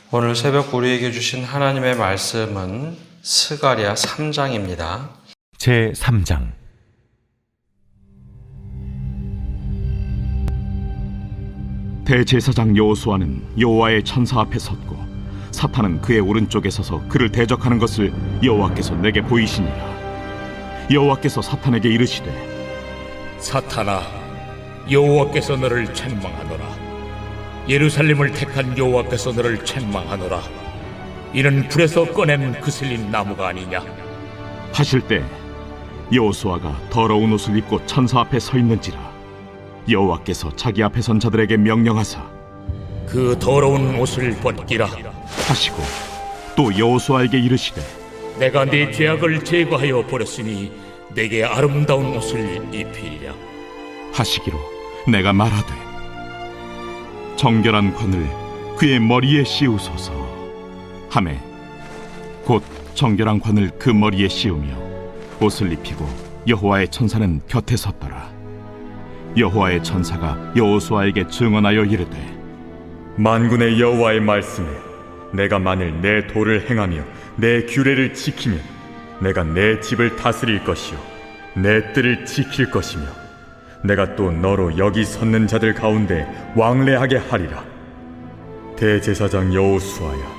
오늘 새벽 우리에게 주신 하나님의 말씀은 스가랴 3장입니다. 제 3장. 대제사장 여호수아는 여호와의 천사 앞에 섰고 사탄은 그의 오른쪽에 서서 그를 대적하는 것을 여호와께서 내게 보이시니라. 여호와께서 사탄에게 이르시되, 사탄아, 여호와께서 너를 책망하노라. 예루살렘을 택한 여호와께서 너를 책망하노라. 이는 불에서 꺼낸 그슬린 나무가 아니냐. 하실 때 여호수아가 더러운 옷을 입고 천사 앞에 서 있는지라. 여호와께서 자기 앞에 선 자들에게 명령하사 그 더러운 옷을 벗기라 하시고 또 여호수아에게 이르시되, 내가 네 죄악을 제거하여 버렸으니 내게 아름다운 옷을 입히리라 하시기로 내가 말하되, 정결한 관을 그의 머리에 씌우소서 하매 곧 정결한 관을 그 머리에 씌우며 옷을 입히고 여호와의 천사는 곁에 섰더라. 여호와의 천사가 여호수아에게 증언하여 이르되, 만군의 여호와의 말씀에 내가 만일 내 도를 행하며 내 규례를 지키면 내가 내 집을 다스릴 것이요 내 뜰을 지킬 것이며 내가 또 너로 여기 섰는 자들 가운데 왕래하게 하리라. 대제사장 여호수아야,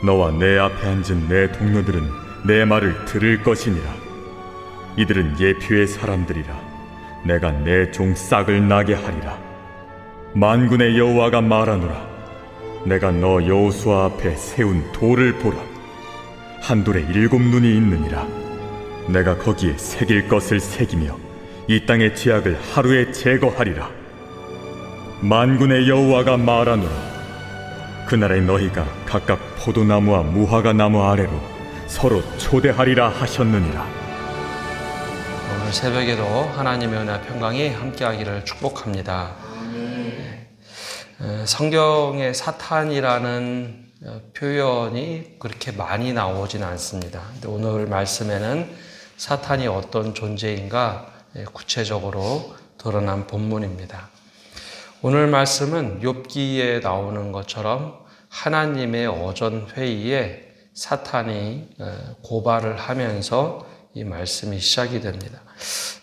너와 내 앞에 앉은 내 동료들은 내 말을 들을 것이니라. 이들은 예표의 사람들이라. 내가 내 종 싹을 나게 하리라. 만군의 여호와가 말하노라. 내가 너 여호수아 앞에 세운 돌을 보라. 한 돌에 7 눈이 있느니라. 내가 거기에 새길 것을 새기며 이 땅의 죄악을 하루에 제거하리라. 만군의 여호와가 말하노라. 그날에 너희가 각각 포도나무와 무화과 나무 아래로 서로 초대하리라 하셨느니라. 오늘 새벽에도 하나님의 은혜와 평강이 함께하기를 축복합니다. 성경에 사탄이라는 표현이 그렇게 많이 나오진 않습니다. 근데 오늘 말씀에는 사탄이 어떤 존재인가 구체적으로 드러난 본문입니다. 오늘 말씀은 욥기에 나오는 것처럼 하나님의 어전 회의에 사탄이 고발을 하면서 이 말씀이 시작이 됩니다.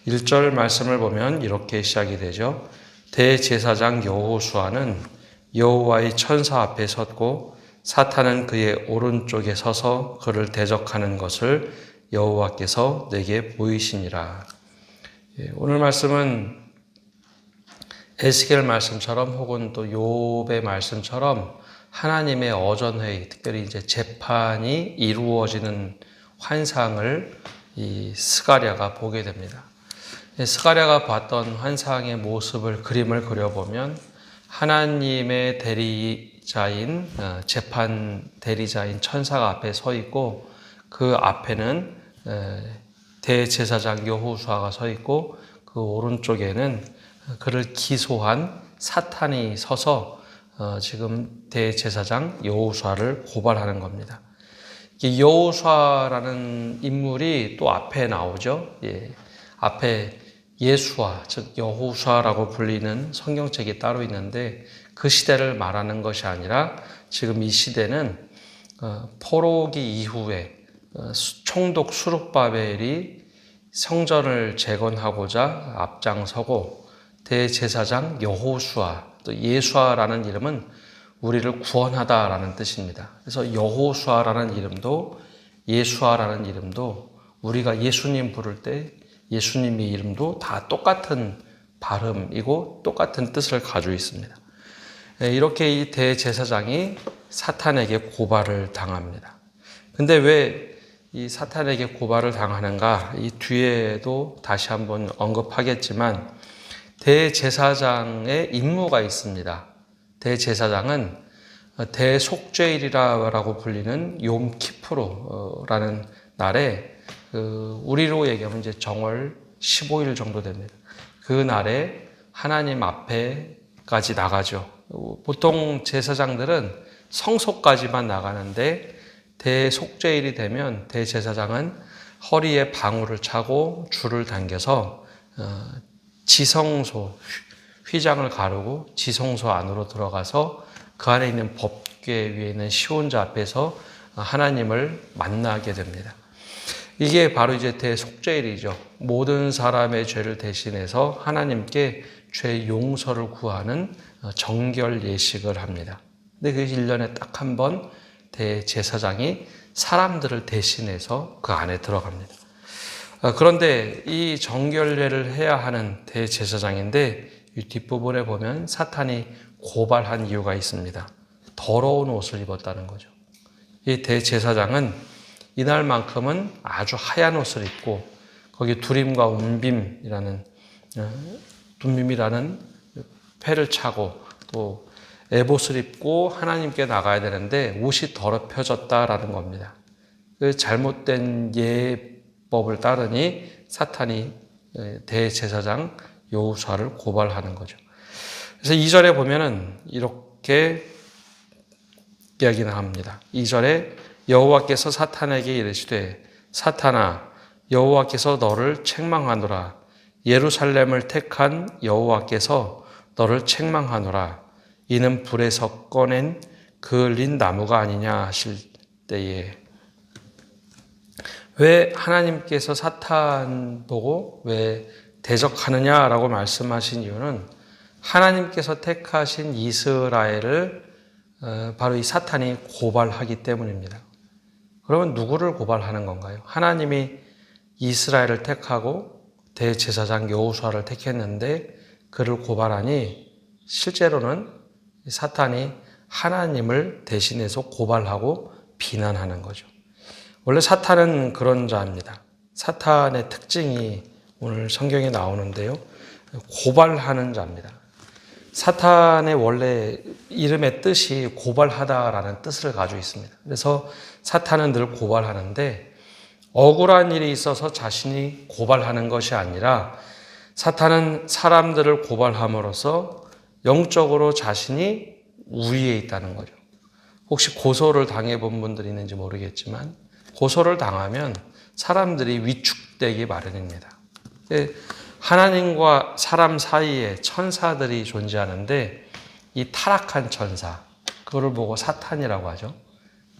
1절 말씀을 보면 이렇게 시작이 되죠. 대제사장 여호수아는 여호와의 천사 앞에 섰고 사탄은 그의 오른쪽에 서서 그를 대적하는 것을 여호와께서 내게 보이시니라. 오늘 말씀은 에스겔 말씀처럼 혹은 또 욥의 말씀처럼 하나님의 어전회의, 특별히 이제 재판이 이루어지는 환상을 이 스가랴가 보게 됩니다. 스가랴가 봤던 환상의 모습을 그림을 그려보면 하나님의 대리자인 재판 대리자인 천사가 앞에 서 있고 그 앞에는 대제사장 여호수아가 서 있고 그 오른쪽에는 그를 기소한 사탄이 서서 지금 대제사장 여호수아를 고발하는 겁니다. 여호수아라는 인물이 또 앞에 나오죠. 앞에 예수아, 즉 여호수아라고 불리는 성경책이 따로 있는데 그 시대를 말하는 것이 아니라 지금 이 시대는 포로기 이후에 총독 수룹바벨이 성전을 재건하고자 앞장서고 대제사장 여호수아, 또 예수아라는 이름은 우리를 구원하다라는 뜻입니다. 그래서 여호수아라는 이름도 예수아라는 이름도 우리가 예수님 부를 때 예수님의 이름도 다 똑같은 발음이고 똑같은 뜻을 가지고 있습니다. 이렇게 이 대제사장이 사탄에게 고발을 당합니다. 근데 왜 이 사탄에게 고발을 당하는가? 이 뒤에도 다시 한번 언급하겠지만 대제사장의 임무가 있습니다. 대제사장은 대속죄일이라고 불리는 욤키프르라는 날에 우리로 얘기하면 이제 정월 15일 정도 됩니다. 그 날에 하나님 앞에까지 나가죠. 보통 제사장들은 성소까지만 나가는데 대속죄일이 되면 대제사장은 허리에 방울을 차고 줄을 당겨서 지성소, 휘장을 가르고 지성소 안으로 들어가서 그 안에 있는 기계 위에 있는 시온자 앞에서 하나님을 만나게 됩니다. 이게 바로 이제 대속죄일이죠. 모든 사람의 죄를 대신해서 하나님께 죄 용서를 구하는 정결 예식을 합니다. 근데 그게 1년에 딱 한 번 대제사장이 사람들을 대신해서 그 안에 들어갑니다. 그런데 이 정결례를 해야 하는 대제사장인데 이 뒷부분에 보면 사탄이 고발한 이유가 있습니다. 더러운 옷을 입었다는 거죠. 이 대제사장은 이날만큼은 아주 하얀 옷을 입고 거기 두림과 운빔이라는 패를 차고 또 에봇을 입고 하나님께 나가야 되는데 옷이 더럽혀졌다라는 겁니다. 그 잘못된 예법을 따르니 사탄이 대제사장 여호수아를 고발하는 거죠. 그래서 2절에 보면은 이렇게 이야기를 합니다. 2절에 여호와께서 사탄에게 이르시되 사탄아 여호와께서 너를 책망하노라. 예루살렘을 택한 여호와께서 너를 책망하노라. 이는 불에서 꺼낸 그을린 나무가 아니냐 하실 때에 왜 하나님께서 사탄 보고 왜 대적하느냐라고 말씀하신 이유는 하나님께서 택하신 이스라엘을 바로 이 사탄이 고발하기 때문입니다. 그러면 누구를 고발하는 건가요? 하나님이 이스라엘을 택하고 대제사장 여호수아를 택했는데 그를 고발하니 실제로는 사탄이 하나님을 대신해서 고발하고 비난하는 거죠. 원래 사탄은 그런 자입니다. 사탄의 특징이 오늘 성경에 나오는데요. 고발하는 자입니다. 사탄의 원래 이름의 뜻이 고발하다라는 뜻을 가지고 있습니다. 그래서 사탄은 늘 고발하는데 억울한 일이 있어서 자신이 고발하는 것이 아니라 사탄은 사람들을 고발함으로써 영적으로 자신이 우위에 있다는 거죠. 혹시 고소를 당해본 분들이 있는지 모르겠지만 고소를 당하면 사람들이 위축되기 마련입니다. 하나님과 사람 사이에 천사들이 존재하는데 이 타락한 천사, 그거를 보고 사탄이라고 하죠.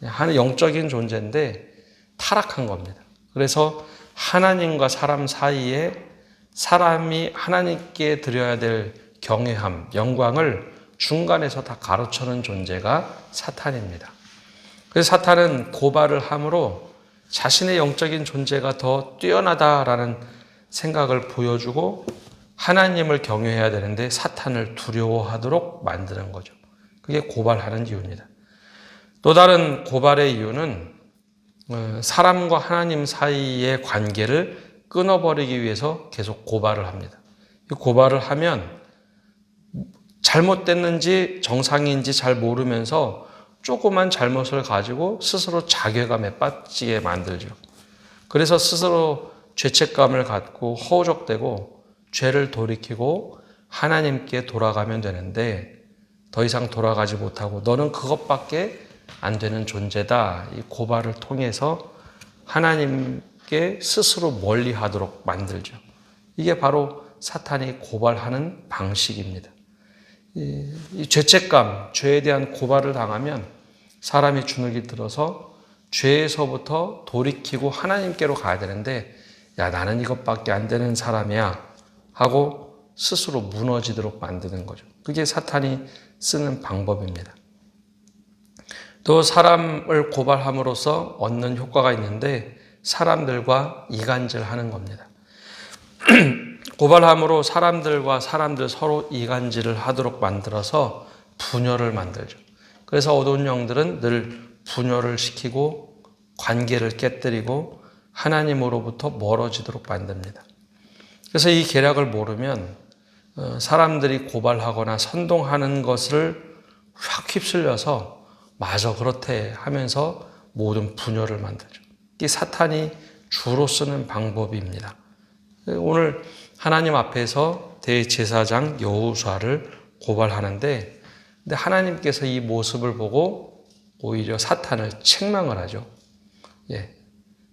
하는 영적인 존재인데 타락한 겁니다. 그래서 하나님과 사람 사이에 사람이 하나님께 드려야 될 경외함, 영광을 중간에서 다 가로채는 존재가 사탄입니다. 그래서 사탄은 고발을 함으로 자신의 영적인 존재가 더 뛰어나다라는 생각을 보여주고 하나님을 경외해야 되는데 사탄을 두려워하도록 만드는 거죠. 그게 고발하는 이유입니다. 또 다른 고발의 이유는 사람과 하나님 사이의 관계를 끊어버리기 위해서 계속 고발을 합니다. 고발을 하면 잘못됐는지 정상인지 잘 모르면서 조그만 잘못을 가지고 스스로 자괴감에 빠지게 만들죠. 그래서 스스로 죄책감을 갖고 허우적대고 죄를 돌이키고 하나님께 돌아가면 되는데 더 이상 돌아가지 못하고 너는 그것밖에 안 되는 존재다. 이 고발을 통해서 하나님께 스스로 멀리하도록 만들죠. 이게 바로 사탄이 고발하는 방식입니다. 이 죄책감, 죄에 대한 고발을 당하면 사람이 주눅이 들어서 죄에서부터 돌이키고 하나님께로 가야 되는데 야, 나는 이것밖에 안 되는 사람이야 하고 스스로 무너지도록 만드는 거죠. 그게 사탄이 쓰는 방법입니다. 또 사람을 고발함으로써 얻는 효과가 있는데 사람들과 이간질하는 겁니다. 고발함으로 사람들과 사람들 서로 이간질을 하도록 만들어서 분열을 만들죠. 그래서 어두운 영들은 늘 분열을 시키고 관계를 깨뜨리고 하나님으로부터 멀어지도록 만듭니다. 그래서 이 계략을 모르면 사람들이 고발하거나 선동하는 것을 확 휩쓸려서 마저 그렇대 하면서 모든 분열을 만들죠. 이게 사탄이 주로 쓰는 방법입니다. 오늘 하나님 앞에서 대제사장 여호수아를 고발하는데 근데 하나님께서 이 모습을 보고 오히려 사탄을 책망을 하죠.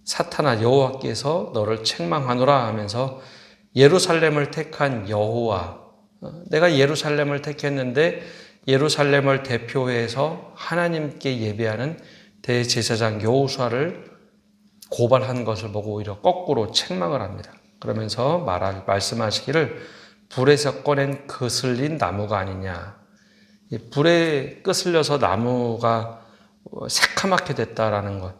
사탄아 여호와께서 너를 책망하노라 하면서 예루살렘을 택한 여호와, 내가 예루살렘을 택했는데 예루살렘을 대표해서 하나님께 예배하는 대제사장 여호수아를 고발한 것을 보고 오히려 거꾸로 책망을 합니다. 그러면서 말씀하시기를 불에서 꺼낸 거슬린 나무가 아니냐. 불에 끄슬려서 나무가 새카맣게 됐다라는 것,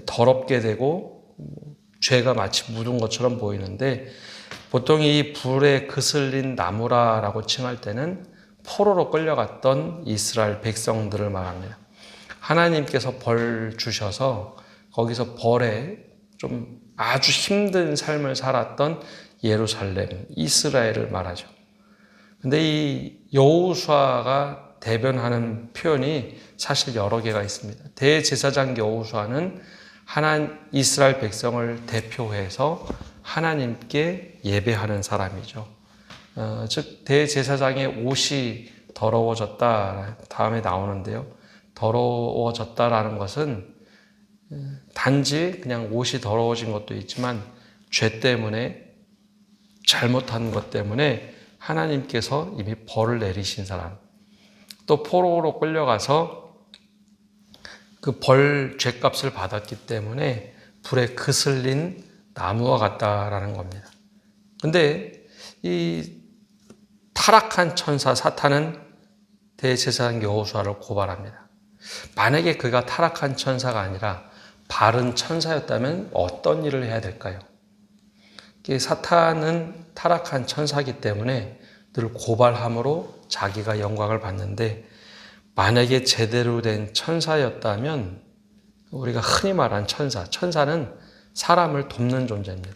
더럽게 되고 죄가 마치 묻은 것처럼 보이는데, 보통 이 불에 거슬린 나무라라고 칭할 때는 포로로 끌려갔던 이스라엘 백성들을 말합니다. 하나님께서 벌 주셔서 거기서 벌에 좀 아주 힘든 삶을 살았던 예루살렘, 이스라엘을 말하죠. 근데 이 여호수아가 대변하는 표현이 사실 여러 개가 있습니다. 대제사장 여호수아는 이스라엘 백성을 대표해서 하나님께 예배하는 사람이죠. 즉 대제사장의 옷이 더러워졌다 다음에 나오는데요. 더러워졌다라는 것은 단지 그냥 옷이 더러워진 것도 있지만 죄 때문에 잘못한 것 때문에 하나님께서 이미 벌을 내리신 사람, 또 포로로 끌려가서 그 벌 죄값을 받았기 때문에 불에 거슬린 나무와 같다라는 겁니다. 근데 이 타락한 천사 사탄은 대제사장 여호수아를 고발합니다. 만약에 그가 타락한 천사가 아니라 바른 천사였다면 어떤 일을 해야 될까요? 사탄은 타락한 천사이기 때문에 늘 고발함으로 자기가 영광을 받는데, 만약에 제대로 된 천사였다면 우리가 흔히 말하는 천사는 사람을 돕는 존재입니다.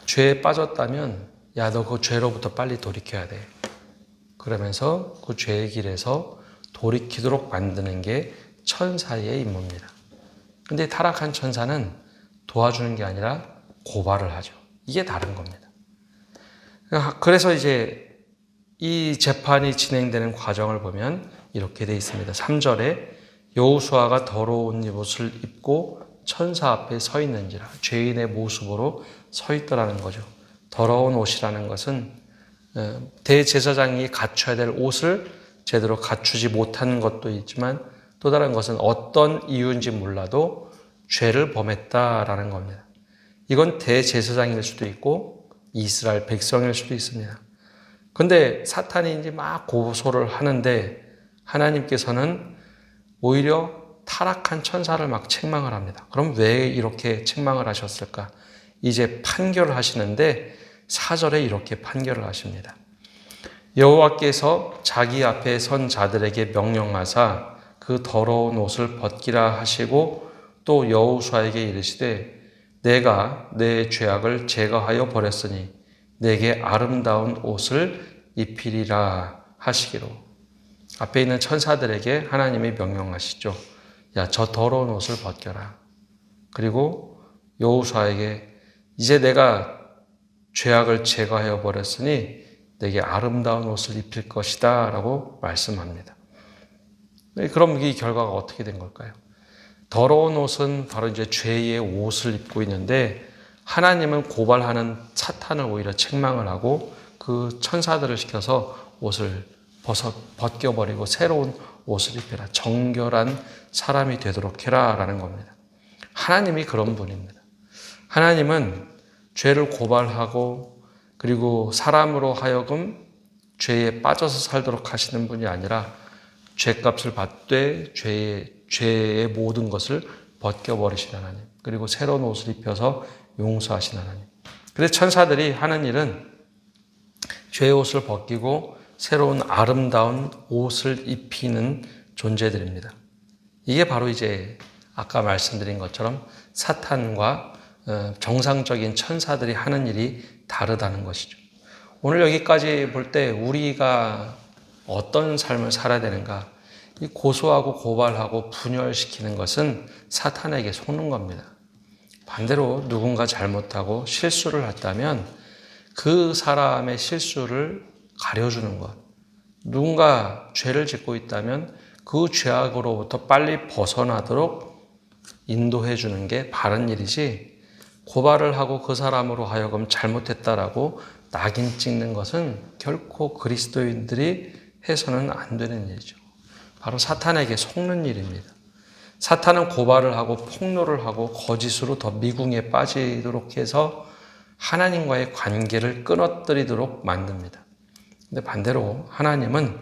죄에 빠졌다면 야, 너 그 죄로부터 빨리 돌이켜야 돼. 그러면서 그 죄의 길에서 돌이키도록 만드는 게 천사의 임무입니다. 근데 타락한 천사는 도와주는 게 아니라 고발을 하죠. 이게 다른 겁니다. 그래서 이제 이 재판이 진행되는 과정을 보면 이렇게 되어 있습니다. 3절에 여호수아가 더러운 옷을 입고 천사 앞에 서 있는지라, 죄인의 모습으로 서 있더라는 거죠. 더러운 옷이라는 것은 대제사장이 갖춰야 될 옷을 제대로 갖추지 못한 것도 있지만, 또 다른 것은 어떤 이유인지 몰라도 죄를 범했다라는 겁니다. 이건 대제사장일 수도 있고 이스라엘 백성일 수도 있습니다. 근데 사탄이 이제 막 고소를 하는데 하나님께서는 오히려 타락한 천사를 막 책망을 합니다. 그럼 왜 이렇게 책망을 하셨을까? 이제 판결을 하시는데 4절에 이렇게 판결을 하십니다. 여호와께서 자기 앞에 선 자들에게 명령하사 그 더러운 옷을 벗기라 하시고, 또 여호수아에게 이르시되 내가 내 죄악을 제거하여 버렸으니 내게 아름다운 옷을 입히리라 하시기로. 앞에 있는 천사들에게 하나님이 명령하시죠. 야, 저 더러운 옷을 벗겨라. 그리고 여호수아에게 이제 내가 죄악을 제거하여 버렸으니 내게 아름다운 옷을 입힐 것이다 라고 말씀합니다. 그럼 이 결과가 어떻게 된 걸까요? 더러운 옷은 바로 이제 죄의 옷을 입고 있는데, 하나님은 고발하는 사탄을 오히려 책망을 하고 그 천사들을 시켜서 옷을 벗겨버리고 새로운 옷을 입혀라. 정결한 사람이 되도록 해라 라는 겁니다. 하나님이 그런 분입니다. 하나님은 죄를 고발하고 그리고 사람으로 하여금 죄에 빠져서 살도록 하시는 분이 아니라 죄값을 받되 죄의 모든 것을 벗겨버리신 하나님, 그리고 새로운 옷을 입혀서 용서하신 하나님. 그래서 천사들이 하는 일은 죄의 옷을 벗기고 새로운 아름다운 옷을 입히는 존재들입니다. 이게 바로 이제 아까 말씀드린 것처럼 사탄과 정상적인 천사들이 하는 일이 다르다는 것이죠. 오늘 여기까지 볼 때 우리가 어떤 삶을 살아야 되는가, 이 고소하고 고발하고 분열시키는 것은 사탄에게 속는 겁니다. 반대로 누군가 잘못하고 실수를 했다면 그 사람의 실수를 가려주는 것, 누군가 죄를 짓고 있다면 그 죄악으로부터 빨리 벗어나도록 인도해 주는 게 바른 일이지, 고발을 하고 그 사람으로 하여금 잘못했다라고 낙인 찍는 것은 결코 그리스도인들이 해서는 안 되는 일이죠. 바로 사탄에게 속는 일입니다. 사탄은 고발을 하고 폭로를 하고 거짓으로 더 미궁에 빠지도록 해서 하나님과의 관계를 끊어뜨리도록 만듭니다. 근데 반대로 하나님은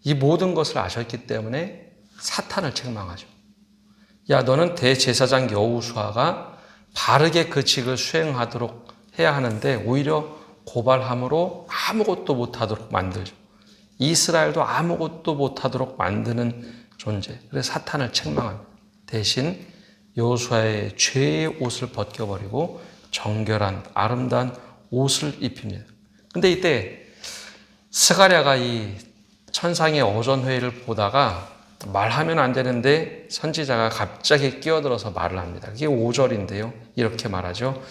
이 모든 것을 아셨기 때문에 사탄을 책망하죠. 야, 너는 대제사장 여호수아가 바르게 그 직을 수행하도록 해야 하는데 오히려 고발함으로 아무것도 못하도록 만들죠. 이스라엘도 아무것도 못하도록 만드는 존재. 그래서 사탄을 책망합니다. 대신 여호수아의 죄의 옷을 벗겨버리고 정결한 아름다운 옷을 입힙니다. 근데 이때 스가랴가 이 천상의 오전회의를 보다가 말하면 안 되는데 선지자가 갑자기 끼어들어서 말을 합니다. 그게 5절인데요. 이렇게 말하죠.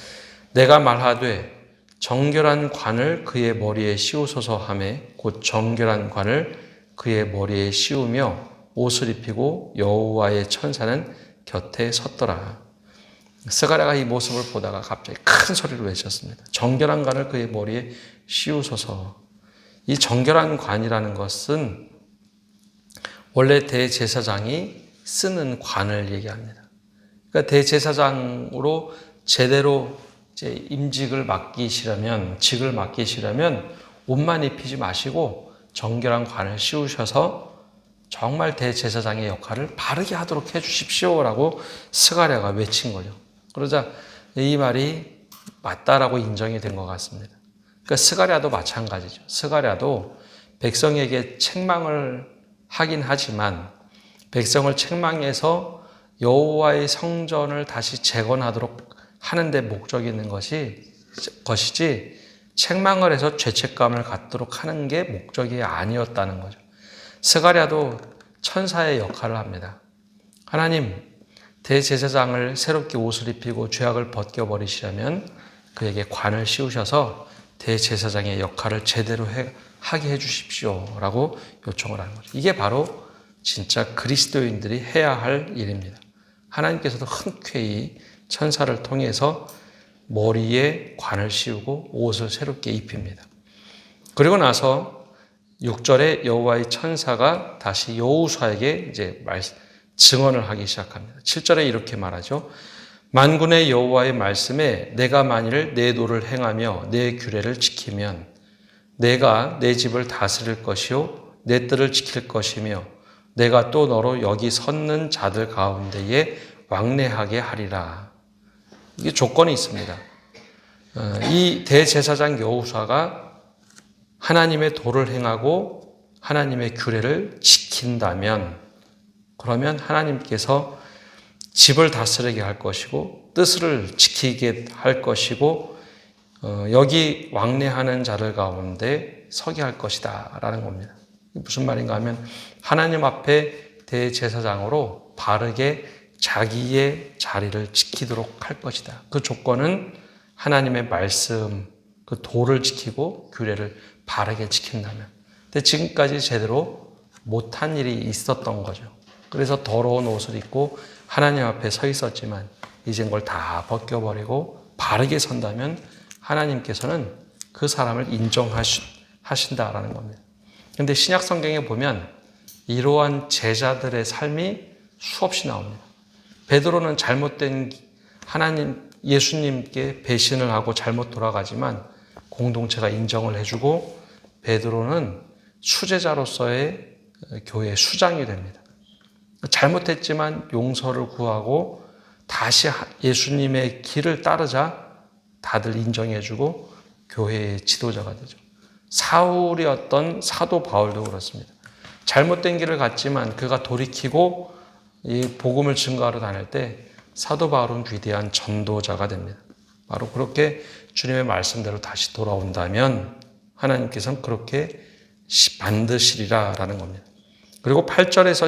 내가 말하되 정결한 관을 그의 머리에 씌우소서 하매 곧 정결한 관을 그의 머리에 씌우며 옷을 입히고 여호와의 천사는 곁에 섰더라. 스가랴가 이 모습을 보다가 갑자기 큰 소리로 외쳤습니다. 정결한 관을 그의 머리에 씌우소서. 이 정결한 관이라는 것은 원래 대제사장이 쓰는 관을 얘기합니다. 그러니까 대제사장으로 제대로 이제 임직을 맡기시려면, 직을 맡기시려면 옷만 입히지 마시고 정결한 관을 씌우셔서 정말 대제사장의 역할을 바르게 하도록 해주십시오라고 스가랴가 외친 거죠. 그러자 이 말이 맞다라고 인정이 된 것 같습니다. 그러니까 스가랴도 마찬가지죠. 스가랴도 백성에게 책망을 하긴 하지만 백성을 책망해서 여호와의 성전을 다시 재건하도록 하는 데 목적이 있는 것이지 책망을 해서 죄책감을 갖도록 하는 게 목적이 아니었다는 거죠. 스가랴도 천사의 역할을 합니다. 하나님, 대제사장을 새롭게 옷을 입히고 죄악을 벗겨버리시려면 그에게 관을 씌우셔서 대제사장의 역할을 제대로 하게 해주십시오라고 요청을 하는 거죠. 이게 바로 진짜 그리스도인들이 해야 할 일입니다. 하나님께서도 흔쾌히 천사를 통해서 머리에 관을 씌우고 옷을 새롭게 입힙니다. 그리고 나서 6절에 여호와의 천사가 다시 여호수아에게 이제 증언을 하기 시작합니다. 7절에 이렇게 말하죠. 만군의 여호와의 말씀에 내가 만일 내 도를 행하며 내 규례를 지키면 내가 내 집을 다스릴 것이요 내 뜰을 지킬 것이며 내가 또 너로 여기 섰는 자들 가운데에 왕래하게 하리라. 이게 조건이 있습니다. 이 대제사장 여호수아가 하나님의 도를 행하고 하나님의 규례를 지킨다면 그러면 하나님께서 집을 다스리게 할 것이고 뜻을 지키게 할 것이고 여기 왕래하는 자들 가운데 서게 할 것이다 라는 겁니다. 무슨 말인가 하면 하나님 앞에 대제사장으로 바르게 자기의 자리를 지키도록 할 것이다. 그 조건은 하나님의 말씀, 그 도를 지키고 규례를 바르게 지킨다면. 근데 지금까지 제대로 못한 일이 있었던 거죠. 그래서 더러운 옷을 입고 하나님 앞에 서 있었지만 이제 그걸 다 벗겨버리고 바르게 선다면 하나님께서는 그 사람을 인정하신다라는 겁니다. 그런데 신약 성경에 보면 이러한 제자들의 삶이 수없이 나옵니다. 베드로는 잘못된 예수님께 배신을 하고 잘못 돌아가지만 공동체가 인정을 해주고 베드로는 수제자로서의 교회의 수장이 됩니다. 잘못했지만 용서를 구하고 다시 예수님의 길을 따르자 다들 인정해주고 교회의 지도자가 되죠. 사울이었던 사도 바울도 그렇습니다. 잘못된 길을 갔지만 그가 돌이키고 이 복음을 증거하러 다닐 때 사도 바울은 위대한 전도자가 됩니다. 바로 그렇게 주님의 말씀대로 다시 돌아온다면 하나님께서는 그렇게 만드시리라라는 겁니다. 그리고 8절에서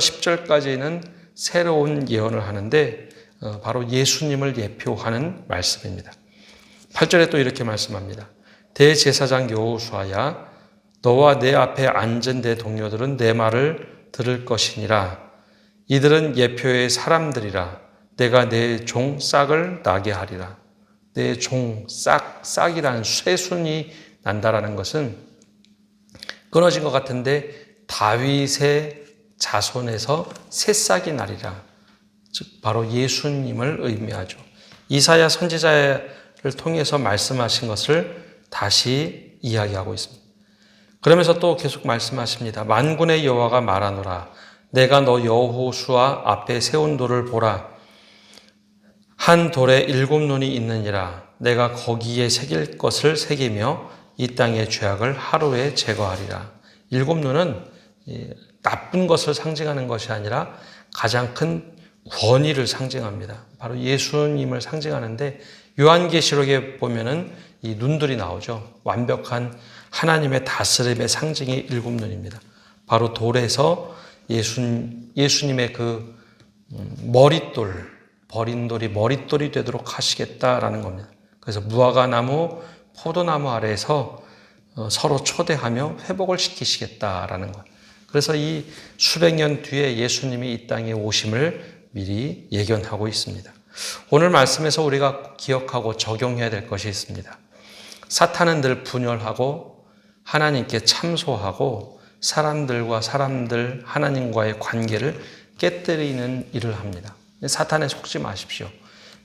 10절까지는 새로운 예언을 하는데 바로 예수님을 예표하는 말씀입니다. 8절에 또 이렇게 말씀합니다. 대제사장 여호수아야 너와 내 앞에 앉은 내 동료들은 내 말을 들을 것이니라. 이들은 예표의 사람들이라. 내가 내 종 싹을 나게 하리라. 내 종 싹이라는 쇠순이 난다라는 것은 끊어진 것 같은데 다윗의 자손에서 새싹이 나리라. 즉 바로 예수님을 의미하죠. 이사야 선지자를 통해서 말씀하신 것을 다시 이야기하고 있습니다. 그러면서 또 계속 말씀하십니다. 만군의 여호와가 말하노라. 내가 너 여호수아 앞에 세운 돌을 보라. 한 돌에 7눈이 있느니라. 내가 거기에 새길 것을 새기며 이 땅의 죄악을 하루에 제거하리라. 7눈은 나쁜 것을 상징하는 것이 아니라 가장 큰 권위를 상징합니다. 바로 예수님을 상징하는데 요한계시록에 보면은 이 눈들이 나오죠. 완벽한 하나님의 다스림의 상징이 7눈입니다. 바로 돌에서 예수님의 그 머릿돌, 버린 돌이 머릿돌이 되도록 하시겠다라는 겁니다. 그래서 무화과 나무, 포도나무 아래에서 서로 초대하며 회복을 시키시겠다라는 것. 그래서 이 수백 년 뒤에 예수님이 이 땅에 오심을 미리 예견하고 있습니다. 오늘 말씀에서 우리가 기억하고 적용해야 될 것이 있습니다. 사탄은 늘 분열하고 하나님께 참소하고 사람들 하나님과의 관계를 깨뜨리는 일을 합니다. 사탄에 속지 마십시오.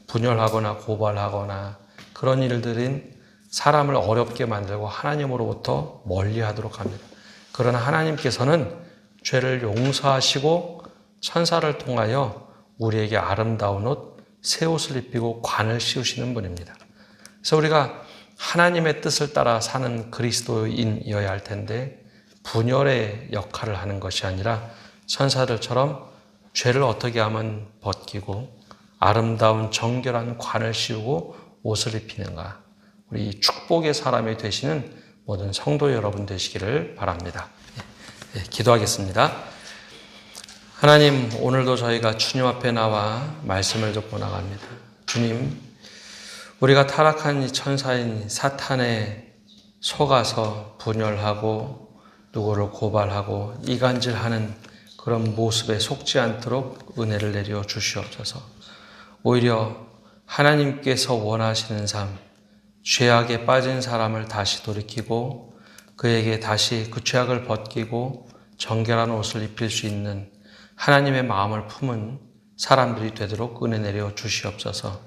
분열하거나 고발하거나 그런 일들은 사람을 어렵게 만들고 하나님으로부터 멀리하도록 합니다. 그러나 하나님께서는 죄를 용서하시고 천사를 통하여 우리에게 아름다운 옷, 새 옷을 입히고 관을 씌우시는 분입니다. 그래서 우리가 하나님의 뜻을 따라 사는 그리스도인이어야 할 텐데 분열의 역할을 하는 것이 아니라 천사들처럼 죄를 어떻게 하면 벗기고 아름다운 정결한 관을 씌우고 옷을 입히는가. 우리 축복의 사람이 되시는 모든 성도 여러분 되시기를 바랍니다. 기도하겠습니다. 하나님, 오늘도 저희가 주님 앞에 나와 말씀을 듣고 나갑니다. 주님, 우리가 타락한 이 천사인 사탄에 속아서 분열하고 누구를 고발하고 이간질하는 그런 모습에 속지 않도록 은혜를 내려 주시옵소서. 오히려 하나님께서 원하시는 삶, 죄악에 빠진 사람을 다시 돌이키고 그에게 다시 그 죄악을 벗기고 정결한 옷을 입힐 수 있는 하나님의 마음을 품은 사람들이 되도록 은혜 내려 주시옵소서.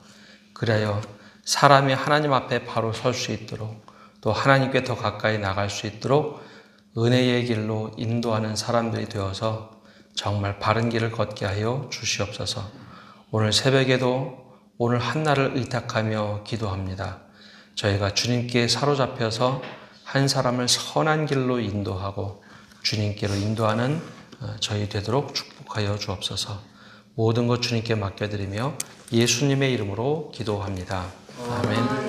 그래야 사람이 하나님 앞에 바로 설 수 있도록 또 하나님께 더 가까이 나갈 수 있도록 은혜의 길로 인도하는 사람들이 되어서 정말 바른 길을 걷게 하여 주시옵소서. 오늘 새벽에도 오늘 한날을 의탁하며 기도합니다. 저희가 주님께 사로잡혀서 한 사람을 선한 길로 인도하고 주님께로 인도하는 저희 되도록 축복하여 주옵소서. 모든 것 주님께 맡겨드리며 예수님의 이름으로 기도합니다. 아멘.